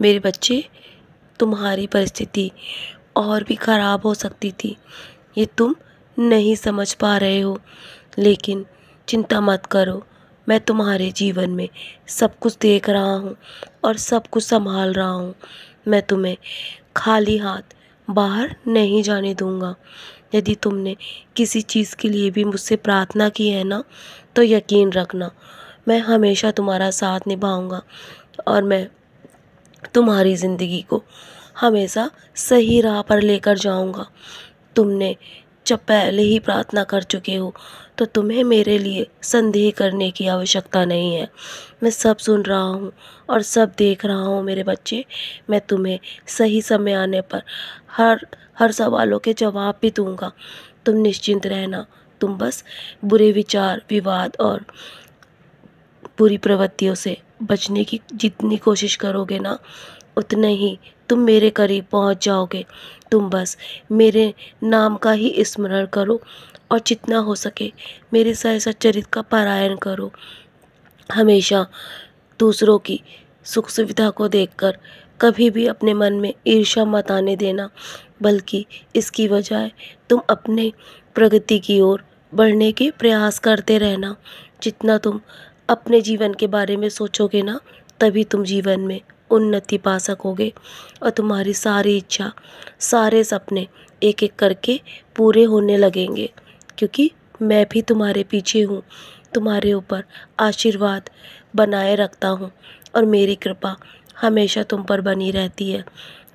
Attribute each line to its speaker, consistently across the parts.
Speaker 1: मेरे बच्चे, तुम्हारी परिस्थिति और भी ख़राब हो सकती थी, ये तुम नहीं समझ पा रहे हो। लेकिन चिंता मत करो, मैं तुम्हारे जीवन में सब कुछ देख रहा हूँ और सब कुछ संभाल रहा हूँ। मैं तुम्हें खाली हाथ बाहर नहीं जाने दूँगा। यदि तुमने किसी चीज़ के लिए भी मुझसे प्रार्थना की है ना, तो यकीन रखना मैं हमेशा तुम्हारा साथ निभाऊंगा और मैं तुम्हारी ज़िंदगी को हमेशा सही राह पर लेकर जाऊंगा। तुमने जब पहले ही प्रार्थना कर चुके हो तो तुम्हें मेरे लिए संदेह करने की आवश्यकता नहीं है। मैं सब सुन रहा हूँ और सब देख रहा हूँ मेरे बच्चे। मैं तुम्हें सही समय आने पर हर हर सवालों के जवाब भी दूंगा। तुम निश्चिंत रहना। तुम बस बुरे विचार, विवाद और बुरी प्रवृत्तियों से बचने की जितनी कोशिश करोगे ना, उतने ही तुम मेरे करीब पहुंच जाओगे। तुम बस मेरे नाम का ही स्मरण करो और जितना हो सके मेरे सच्चरित्र का पारायण करो। हमेशा दूसरों की सुख सुविधा को देखकर कभी भी अपने मन में ईर्ष्या मत आने देना, बल्कि इसकी बजाय तुम अपने प्रगति की ओर बढ़ने के प्रयास करते रहना। जितना तुम अपने जीवन के बारे में सोचोगे ना, तभी तुम जीवन में उन्नति पा सकोगे और तुम्हारी सारी इच्छा, सारे सपने एक एक करके पूरे होने लगेंगे, क्योंकि मैं भी तुम्हारे पीछे हूँ। तुम्हारे ऊपर आशीर्वाद बनाए रखता हूँ और मेरी कृपा हमेशा तुम पर बनी रहती है।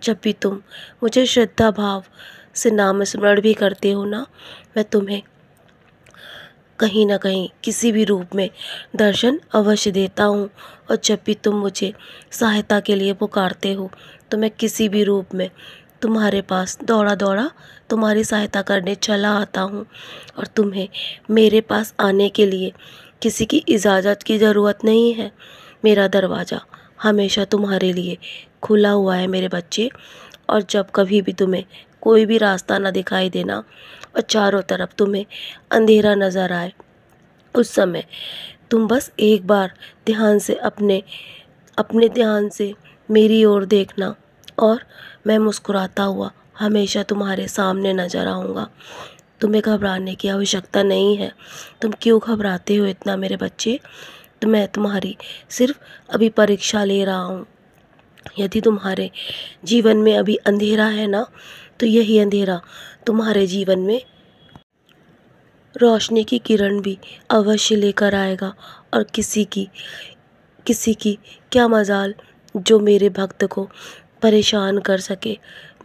Speaker 1: जब भी तुम मुझे श्रद्धा भाव से नाम स्मरण भी करते हो ना, मैं तुम्हें कहीं ना कहीं किसी भी रूप में दर्शन अवश्य देता हूँ। और जब भी तुम मुझे सहायता के लिए पुकारते हो तो मैं किसी भी रूप में तुम्हारे पास दौड़ा दौड़ा तुम्हारी सहायता करने चला आता हूँ। और तुम्हें मेरे पास आने के लिए किसी की इजाज़त की ज़रूरत नहीं है। मेरा दरवाज़ा हमेशा तुम्हारे लिए खुला हुआ है मेरे बच्चे। और जब कभी भी तुम्हें कोई भी रास्ता ना दिखाई देना और चारों तरफ तुम्हें अंधेरा नज़र आए, उस समय तुम बस एक बार ध्यान से अपने अपने ध्यान से मेरी ओर देखना और मैं मुस्कुराता हुआ हमेशा तुम्हारे सामने नजर आऊँगा। तुम्हें घबराने की आवश्यकता नहीं है। तुम क्यों घबराते हो इतना मेरे बच्चे? तो मैं तुम्हारी सिर्फ अभी परीक्षा ले रहा हूँ। यदि तुम्हारे जीवन में अभी अंधेरा है ना, तो यही अंधेरा तुम्हारे जीवन में रोशनी की किरण भी अवश्य लेकर आएगा। और किसी की क्या मजाल जो मेरे भक्त को परेशान कर सके।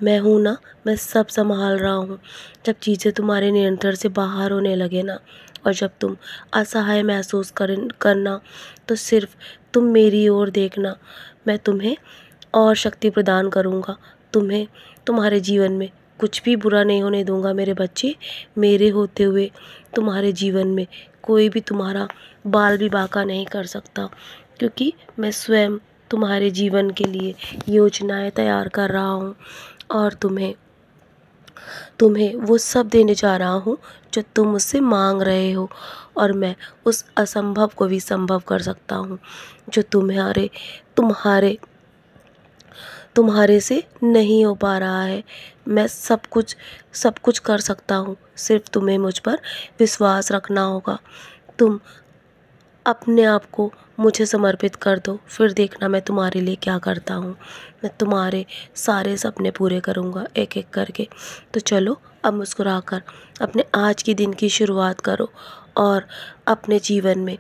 Speaker 1: मैं हूँ ना, मैं सब संभाल रहा हूँ। जब चीज़ें तुम्हारे नियंत्रण से बाहर होने लगे ना, और जब तुम असहाय महसूस करना, तो सिर्फ तुम मेरी ओर देखना। मैं तुम्हें और शक्ति प्रदान करूँगा। तुम्हें तुम्हारे जीवन में कुछ भी बुरा नहीं होने दूंगा मेरे बच्चे। मेरे होते हुए तुम्हारे जीवन में कोई भी तुम्हारा बाल भी बांका नहीं कर सकता, क्योंकि मैं स्वयं तुम्हारे जीवन के लिए योजनाएं तैयार कर रहा हूँ और तुम्हें तुम्हें वो सब देने जा रहा हूँ जो तुम मुझसे मांग रहे हो। और मैं उस असंभव को भी संभव कर सकता हूँ जो तुम्हारे तुम्हारे तुम्हारे से नहीं हो पा रहा है। मैं सब कुछ कर सकता हूँ, सिर्फ तुम्हें मुझ पर विश्वास रखना होगा। तुम अपने आप को मुझे समर्पित कर दो, फिर देखना मैं तुम्हारे लिए क्या करता हूँ। मैं तुम्हारे सारे सपने पूरे करूँगा एक एक करके। तो चलो अब मुस्कुराकर अपने आज के दिन की शुरुआत करो और अपने जीवन में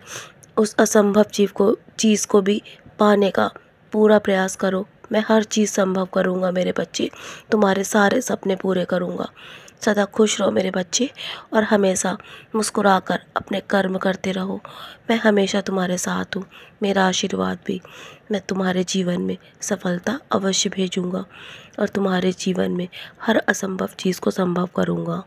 Speaker 1: उस असंभव चीज़ को भी पाने का पूरा प्रयास करो। मैं हर चीज़ संभव करूँगा मेरे बच्चे, तुम्हारे सारे सपने पूरे करूँगा। सदा खुश रहो मेरे बच्चे और हमेशा मुस्कुराकर अपने कर्म करते रहो। मैं हमेशा तुम्हारे साथ हूँ। मेरा आशीर्वाद भी मैं तुम्हारे जीवन में सफलता अवश्य भेजूँगा और तुम्हारे जीवन में हर असंभव चीज़ को संभव करूँगा।